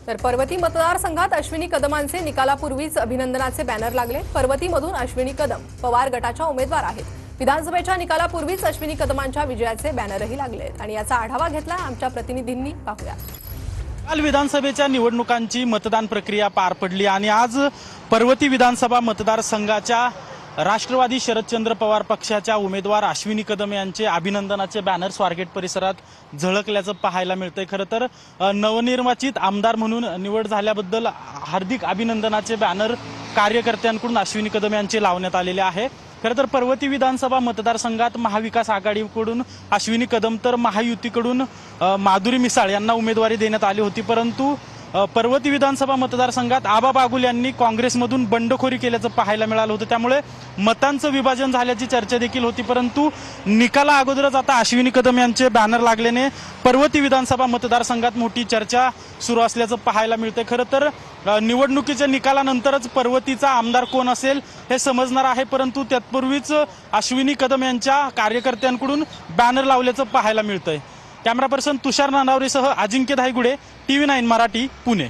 तर पर्वती मतदारसंघात अश्विनी कदमांचे निकालापूर्वीच अभिनंदनाचे बॅनर लागले। पर्वतीमधून अश्विनी कदम पवार गटाच्या उमेदवार आहेत। विधानसभेच्या निकालापूर्वीच अश्विनी कदमांच्या विजयाचे बॅनरही लागलेत आणि याचा आढावा घेतला आमच्या प्रतिनिधींनी। पाहूया। काल विधानसभेच्या निवडणुकांची मतदान प्रक्रिया पार पडली आणि आज पर्वती विधानसभा मतदारसंघाच्या राष्ट्रवादी शरदचंद्र पवार पक्षाच्या उमेदवार अश्विनी कदम यांचे अभिनंदनाचे बॅनर स्वारगेट परिसरात झळकल्याचं पाहायला मिळतंय। खरं तर नवनिर्वाचित आमदार म्हणून निवड झाल्याबद्दल हार्दिक अभिनंदनाचे बॅनर कार्यकर्त्यांकडून अश्विनी कदम यांचे लावण्यात आलेले आहे। खरं तर पर्वती विधानसभा मतदारसंघात महाविकास आघाडीकडून अश्विनी कदम तर महायुतीकडून माधुरी मिसाळ यांना उमेदवारी देण्यात आली होती, परंतु पर्वती विधानसभा मतदारसंघात आबा बागुल यांनी काँग्रेसमधून बंडखोरी केल्याचं पाहायला मिळालं होतं। त्यामुळे मतांचं विभाजन झाल्याची चर्चा देखील होती, परंतु निकाला अगोदरच आता अश्विनी कदम यांचे बॅनर लागल्याने पर्वती विधानसभा मतदारसंघात मोठी चर्चा सुरू असल्याचं पाहायला मिळतंय। खरं तर निवडणुकीच्या निकालानंतरच पर्वतीचा आमदार कोण असेल हे समजणार आहे, परंतु तत्पूर्वीच अश्विनी कदम यांच्या कार्यकर्त्यांकडून बॅनर लावल्याचं पाहायला मिळतंय। कॅमेरा पर्सन तुषार नानावरेसह अजिंक्य धायगुडे, TV9 मराठी, पुणे।